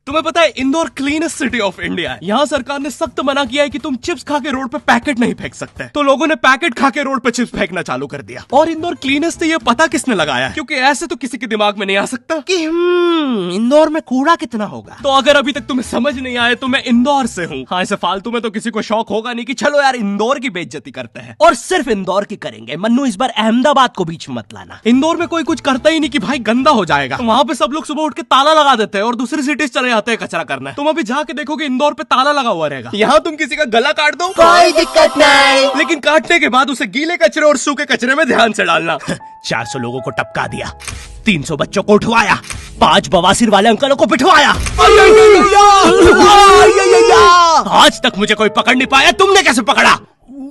तुम्हें पता है Indore cleanest city of India है। यहाँ सरकार ने सख्त मना किया है कि तुम चिप्स खा के रोड पे पैकेट नहीं फेंक सकते। तो लोगों ने पैकेट खा के रोड पे चिप्स फेंकना चालू कर दिया। और इंदौर क्लीनेस्ट ये पता किसने लगाया है, क्योंकि ऐसे तो किसी के दिमाग में नहीं आ सकता कि इंदौर में कूड़ा कितना होगा। तो अगर अभी तक तुम्हें समझ नहीं आया तो मैं इंदौर से हूँ। हाँ, ऐसे फालतू में तो किसी को शौक होगा नहीं कि चलो यार इंदौर की बेइज्जती करते हैं, और सिर्फ इंदौर की करेंगे। मन्नू, इस बार अहमदाबाद को बीच में मत लाना। इंदौर में कोई कुछ करता ही नहीं कि भाई गंदा हो जाएगा। वहाँ पे सब लोग सुबह उठ के ताला लगा देते हैं और दूसरी सिटीज चले जाते हैं कचरा करना। तुम अभी जाके देखोगे इंदौर पे ताला लगा हुआ रहेगा। यहाँ तुम किसी का गला काट दो कोई दिक्कत नहीं, लेकिन काटने के बाद उसे गीले कचरे और सूखे कचरे में ध्यान से डालना। 400 लोगों को टपका दिया, 300 बच्चों को उठवाया, 5 बवासीर वाले अंकलों को बिठवाया। आज तक मुझे कोई पकड़ नहीं पाया, तुमने कैसे पकड़ा?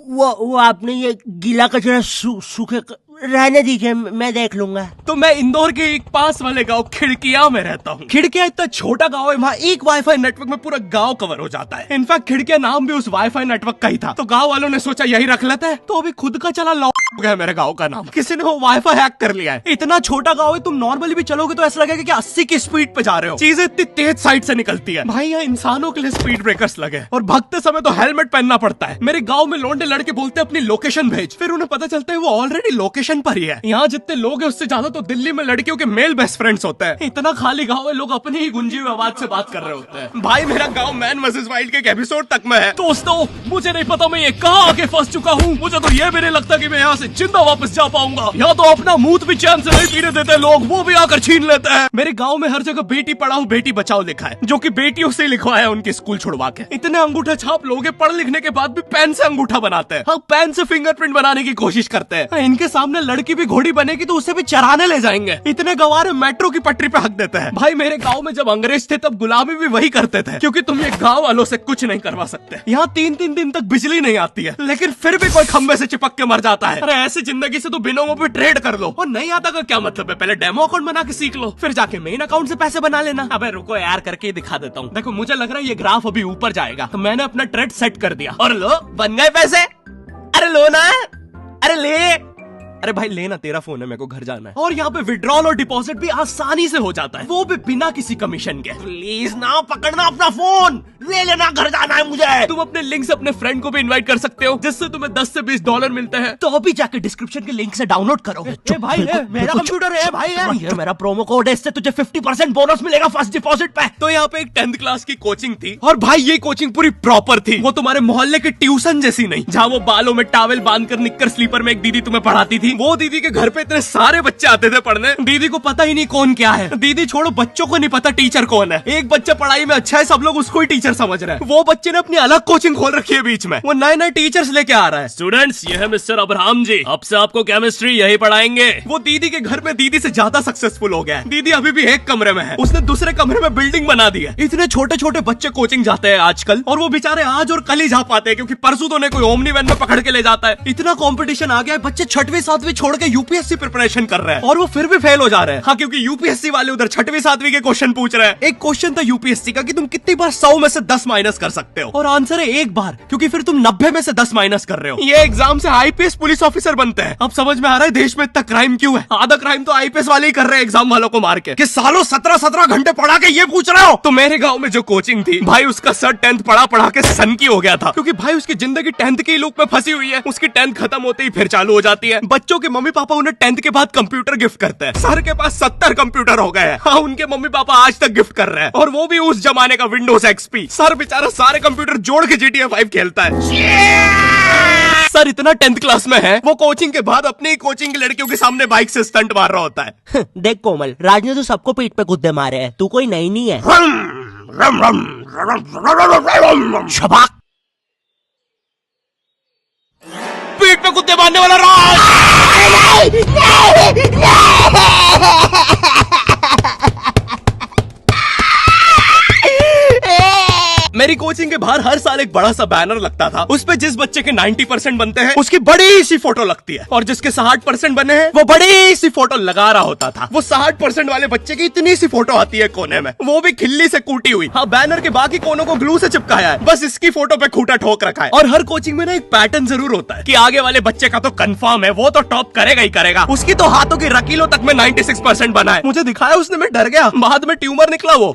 वो आपने ये गीला कचरा सूखे रहने दीजिए, मैं देख लूंगा। तो मैं इंदौर के एक पास वाले गांव खिड़किया में रहता हूँ। खिड़किया इतना छोटा गांव है, वहाँ एक वाईफाई नेटवर्क में पूरा गांव कवर हो जाता है। इनफैक्ट खिड़किया नाम भी उस वाईफाई नेटवर्क का ही था, तो गांव वालों ने सोचा यही रख लेते हैं। तो अभी खुद का चला लॉक हो गया मेरे गांव का नाम। किसी ने वो वाईफाई हैक कर लिया है। इतना छोटा गाँव है, तुम नॉर्मली भी चलोगे तो ऐसा लगेगा कि 80 की स्पीड पे जा रहे हो। चीजें इतनी तेज साइड से निकलती है। भाई यहाँ इंसानों के लिए स्पीड ब्रेकर्स लगे, और भागते समय तो हेलमेट पहनना पड़ता है। मेरे गाँव में लौंडे लड़के बोलते अपनी लोकेशन भेज, फिर उन्हें पता चलता है वो ऑलरेडी लोकेशन पर ही है। यहाँ जितने लोग हैं उससे ज्यादा तो दिल्ली में लड़कियों के मेल बेस्ट फ्रेंड्स होते हैं। इतना खाली गांव है, लोग अपनी ही गुंजी हुई आवाज से बात कर रहे होते हैं। भाई मेरा गांव मैन वर्सेस वाइल्ड के एक एपिसोड तक में है। दोस्तों, मुझे नहीं पता मैं ये कहाँ आके फंस चुका हूँ। मुझे तो ये भी नहीं लगता कि मैं यहाँ से जिंदा वापस जा पाऊंगा। यहाँ तो अपना मूत भी चैन से नहीं पीने देते लोग, वो भी आकर छीन लेते हैं। मेरे गाँव में हर जगह बेटी पढ़ाओ बेटी बचाओ लिखा है, जो की बेटियों से लिखवाया उनके स्कूल छुड़वा के। इतने अंगूठा छाप लोग पढ़ लिखने के बाद भी पेन से अंगूठा बनाते हैं। हाँ, पेन से फिंगरप्रिंट बनाने की कोशिश करते हैं। इनके सामने लड़की भी घोड़ी बनेगी तो उसे भी चराने ले जाएंगे। इतने गवारे मेट्रो की पटरी पे हक देते हैं। भाई मेरे गांव में जब अंग्रेज थे तब गुलामी भी वही करते थे, क्योंकि तुम ये गांव वालों से कुछ नहीं करवा सकते। यहाँ 3-3 दिन तक बिजली नहीं आती है, लेकिन फिर भी कोई खंबे से चिपक के मर जाता है। अरे ऐसी जिंदगी से तो बिनोमो पे ट्रेड कर लो। और नहीं आता का क्या मतलब है? पहले डेमो अकाउंट बना के सीख लो, फिर जाके मेन अकाउंट से पैसे बना लेना। अबे रुको यार, करके दिखा देता हूँ। देखो, मुझे लग रहा है ये ग्राफ अभी ऊपर जाएगा, तो मैंने अपना ट्रेड सेट कर दिया और लो बन गए पैसे। अरे लो ना, अरे ले। अरे भाई लेना, तेरा फोन है, मेरे को घर जाना है। और यहाँ पे विड्रॉल और डिपॉजिट भी आसानी से हो जाता है, वो भी बिना किसी कमीशन के। प्लीज ना पकड़ना अपना फोन, ले लेना, घर जाना है मुझे। तुम अपने लिंक से अपने फ्रेंड को भी इनवाइट कर सकते हो, जिससे तुम्हें 10 से 20 डॉलर मिलते हैं। तो अभी जाके डिस्क्रिप्शन के लिंक से डाउनलोड करो। भाई मेरा कंप्यूटर है भाई, ये मेरा प्रोमो कोड है, इससे तुझे 50% बोनस मिलेगा फर्स्ट डिपॉजिट पे। तो यहाँ पे एक 10th क्लास की कोचिंग थी, और भाई ये कोचिंग पूरी प्रॉपर थी। वो तुम्हारे मोहल्ले के ट्यूशन जैसी नहीं, जहाँ वो बालों में टॉवेल बांधकर निक्कर स्लीपर में एक दीदी तुम्हें पढ़ाती थी। वो दीदी के घर पे इतने सारे बच्चे आते थे पढ़ने, दीदी को पता ही नहीं कौन क्या है। दीदी छोड़ो, बच्चों को नहीं पता टीचर कौन है। एक बच्चा पढ़ाई में अच्छा है, सब लोग उसको ही टीचर समझ रहे हैं। वो बच्चे ने अपनी अलग कोचिंग खोल रखी है बीच में, वो नए टीचर्स लेके आ रहा है। स्टूडेंट्स, ये है मिस्टर अब्राहम जी, अब से आपको केमिस्ट्री यही पढ़ाएंगे। वो दीदी के घर में दीदी से ज्यादा सक्सेसफुल हो गया है। दीदी अभी भी एक कमरे में है, उसने दूसरे कमरे में बिल्डिंग बना दी है। इतने छोटे छोटे बच्चे कोचिंग जाते हैं आजकल, और वो बेचारे आज और कल ही जा पाते हैं, क्योंकि परसों तो कोई ओमनी वैन में पकड़ के ले जाता है। इतना कंपटीशन आ गया है, बच्चे 6वीं 7वीं छोड़ के यूपीएससी प्रिपरेशन कर रहे हैं, और वो फिर भी फेल हो जा रहे हैं। हाँ, क्योंकि यूपीएससी वाले उधर 6वीं 7वीं के क्वेश्चन पूछ रहे हैं। एक क्वेश्चन था यूपीएससी का कि तुम कितनी बार 100 में से 10 माइनस कर सकते हो, और आंसर है 1 बार, क्योंकि फिर तुम 90 में से 10 माइनस कर रहे हो। ये एग्जाम से आईपीएस पुलिस ऑफिसर बनते हैं। अब समझ में आ रहा है देश में इतना क्राइम क्यों है। आधा क्राइम तो आईपीएस वाले ही कर रहे हैं एग्जाम वालों को मार के, कि सालों 17-17 घंटे पढ़ा के ये पूछ रहे हो। तो मेरे गाँव में जो कोचिंग थी, भाई उसका सर 10th पढ़ा के सन की हो गया था, क्योंकि भाई उसकी जिंदगी 10th की लूप में फंसी हुई है। उसकी 10th खत्म होते ही फिर चालू हो जाती है। बच्चों के मम्मी पापा उन्हें 10th के बाद कंप्यूटर गिफ्ट करते हैं। सर के पास 70 कंप्यूटर हो गए हैं। हाँ, उनके मम्मी पापा आज तक गिफ्ट कर रहे हैं, और वो भी उस जमाने का विंडोज एक्सपी। सर बेचारा सारे कंप्यूटर जोड़ के GTA 5 खेलता है। सर इतना 10th क्लास में है, वो कोचिंग के बाद अपनी कोचिंग की लड़कियों के सामने बाइक से स्टंट मार रहा होता है। देख कोमल, राज ने तो सबको पीठ पे गुद्दे मारे हैं, तू कोई नई नहीं है। शबाक, पीठ पे कुत्ते मारने वाला राज। मेरी कोचिंग के बाहर हर साल एक बड़ा सा बैनर लगता था, उस पे जिस बच्चे के 90% बनते हैं उसकी बड़ी सी फोटो लगती है, और जिसके 60% बने हैं वो बड़ी सी फोटो लगा रहा होता था। वो 60% वाले बच्चे की इतनी सी फोटो आती है कोने में, वो भी खिल्ली से कूटी हुई। हाँ, बैनर के बाकी कोनों को ग्लू से चिपकाया है, बस इसकी फोटो पे खूंटा ठोक रखा है। और हर कोचिंग में ना एक पैटर्न जरूर होता है कि आगे वाले बच्चे का तो कंफर्म है, वो तो टॉप करेगा ही करेगा। उसकी तो हाथों की रकीलों तक में 96% बना है। मुझे दिखाया उसने, मैं डर गया, बाद में ट्यूमर निकला वो।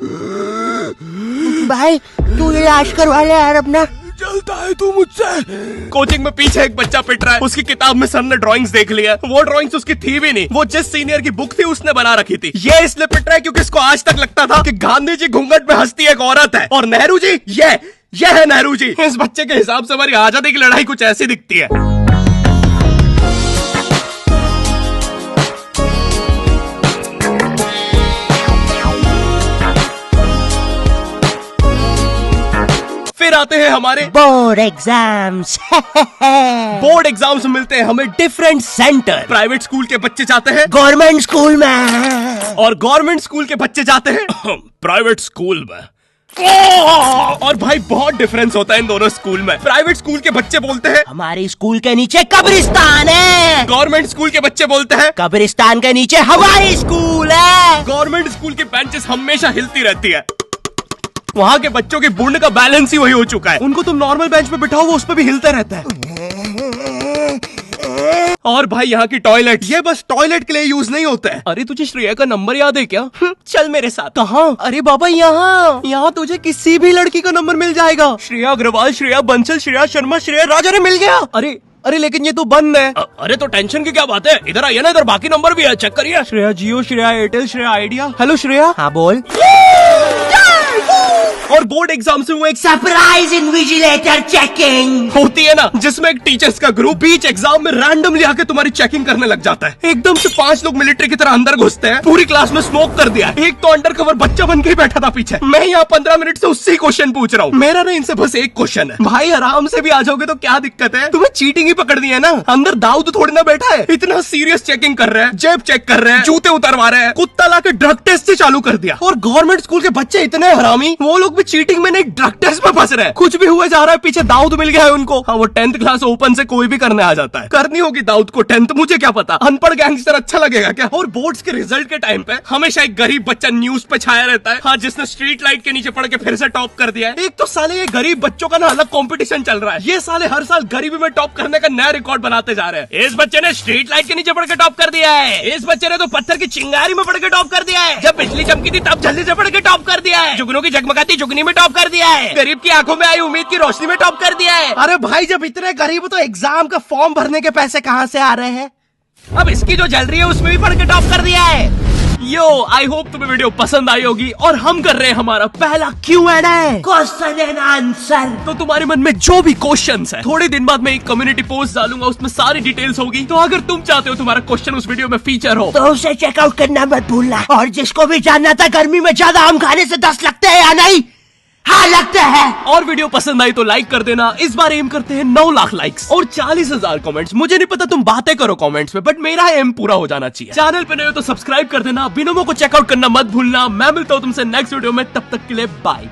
भाई तू इलाज करवा ले यार अपना। जलता है तू मुझसे। कोचिंग में पीछे एक बच्चा पिट रहा है, उसकी किताब में सर ने ड्राइंग्स देख लिया। वो ड्राइंग्स उसकी थी भी नहीं, वो जिस सीनियर की बुक थी उसने बना रखी थी। ये इसलिए पिट रहा है क्योंकि इसको आज तक लगता था कि गांधी जी घूंघट में हंसती एक औरत है और नेहरू जी ये है नेहरू जी। इस बच्चे के हिसाब से हमारी आजादी की लड़ाई कुछ ऐसी दिखती है। फिर आते हैं हमारे बोर्ड एग्जाम्स। बोर्ड एग्जाम्स मिलते हैं हमें डिफरेंट सेंटर। प्राइवेट स्कूल के बच्चे जाते हैं गवर्नमेंट स्कूल में और गवर्नमेंट स्कूल के बच्चे जाते हैं प्राइवेट स्कूल में। और भाई बहुत डिफरेंस होता है इन दोनों स्कूल में। प्राइवेट स्कूल के बच्चे बोलते हैं हमारे स्कूल के नीचे कब्रिस्तान है। गवर्नमेंट स्कूल के बच्चे बोलते हैं कब्रिस्तान के नीचे हमारी स्कूल है। गवर्नमेंट स्कूल की बेंचेस हमेशा हिलती रहती है। वहाँ के बच्चों के बुंड का बैलेंस ही वही हो चुका है। उनको तुम नॉर्मल बेंच पे बिठाओ वो उस पे भी हिलते रहता है। और भाई यहाँ की टॉयलेट ये बस टॉयलेट के लिए यूज नहीं होता है। अरे तुझे श्रेया का नंबर याद है क्या? चल मेरे साथ। कहाँ? अरे बाबा यहाँ तुझे किसी भी लड़की का नंबर मिल जाएगा। श्रेया अग्रवाल, श्रेया बंसल, श्रेया शर्मा, श्रेया राजा ने मिल गया। अरे लेकिन ये तो बंद है। अरे तो टेंशन की क्या बात है, इधर आइए ना, इधर बाकी नंबर भी है, चेक करिए। श्रेया जियो, श्रेया एयरटेल, श्रेया आइडिया। हेलो श्रेया। हाँ बोल। और बोर्ड एग्जाम से वो एक सरप्राइज इन्विजिलेटर चेकिंग होती है ना, जिसमें एक टीचर्स का ग्रुप बीच एग्जाम में रैंडमली आके तुम्हारी चेकिंग करने लग जाता है। एकदम से 5 लोग मिलिट्री की तरह अंदर घुसते हैं, पूरी क्लास में स्मोक कर दिया। एक तो अंडर कवर बच्चा बन के ही बैठा था पीछे। मैं यहाँ 15 मिनट से उससे क्वेश्चन पूछ रहा हूँ। मेरा ना इनसे बस एक क्वेश्चन है, भाई आराम से भी आ जाओगे तो क्या दिक्कत है? तुम्हें चीटिंग ही पकड़नी है ना, अंदर दाऊद थोड़ी ना बैठा है। इतना सीरियस चेकिंग कर रहे हैं, जेब चेक कर रहे हैं, जूते उतरवा रहे हैं, कुत्ता लाके ड्रग टेस्ट से चालू कर दिया। और गवर्नमेंट स्कूल के बच्चे इतने हरामी, वो लोग भी चीटिंग में नहीं ड्रग टेस्ट में फंस रहे हैं। कुछ भी हुआ जा रहा है, पीछे दाऊद मिल गया है उनको। हाँ वो 10th क्लास ओपन से कोई भी करने आ जाता है। करनी होगी दाऊद को 10th, मुझे क्या पता, अनपढ़ गैंगस्टर अच्छा लगेगा क्या? और बोर्ड्स के रिजल्ट के टाइम पे हमेशा एक गरीब बच्चा न्यूज पे छाया रहता है, हाँ, जिसने स्ट्रीट लाइट के नीचे पड़ के फिर से टॉप कर दिया है। एक तो साले ये गरीब बच्चों का ना अलग कंपटीशन चल रहा है। ये साले हर साल गरीबी में टॉप करने का नया रिकॉर्ड बनाते जा रहे हैं। इस बच्चे ने स्ट्रीट लाइट के नीचे पड़ के टॉप कर दिया है, इस बच्चे ने तो पत्थर की चिंगारी में पड़ के टॉप कर दिया है, जब बिजली चमकी थी तब जल्दी से पड़ के टॉप कर दिया है, जुगनू की जगमगाती जुगनी में टॉप कर दिया है, गरीब की आंखों में आई उम्मीद की रोशनी में टॉप कर दिया है। अरे भाई जब इतने गरीब हो तो एग्जाम का फॉर्म भरने के पैसे कहाँ से आ रहे हैं? अब इसकी जो जल रही है उसमें भी पढ़ के टॉप कर दिया है। यो आई होप तुम्हें वीडियो पसंद आई होगी और हम कर रहे हैं हमारा पहला Q&A, क्वेश्चन एंड आंसर। तो तुम्हारे मन में जो भी क्वेश्चंस है, थोड़े दिन बाद मैं एक कम्युनिटी पोस्ट डालूंगा, उसमें सारी डिटेल्स होगी। तो अगर तुम चाहते हो तुम्हारा क्वेश्चन उस वीडियो में फीचर हो तो उसे चेकआउट करना मत भूलना। और जिसको भी जानना था गर्मी में ज्यादा आम खाने से दस्त लगते हैं या नहीं, हाँ लगता है। और वीडियो पसंद आई तो लाइक कर देना। इस बार एम करते हैं 9 लाख लाइक्स और 40,000 कमेंट्स। मुझे नहीं पता तुम बातें करो कमेंट्स में, बट मेरा एम पूरा हो जाना चाहिए। चैनल पे नए हो तो सब्सक्राइब कर देना, बिनोमो को चेकआउट करना मत भूलना। मैं मिलता हूँ तुमसे नेक्स्ट वीडियो में, तब तक के लिए बाय।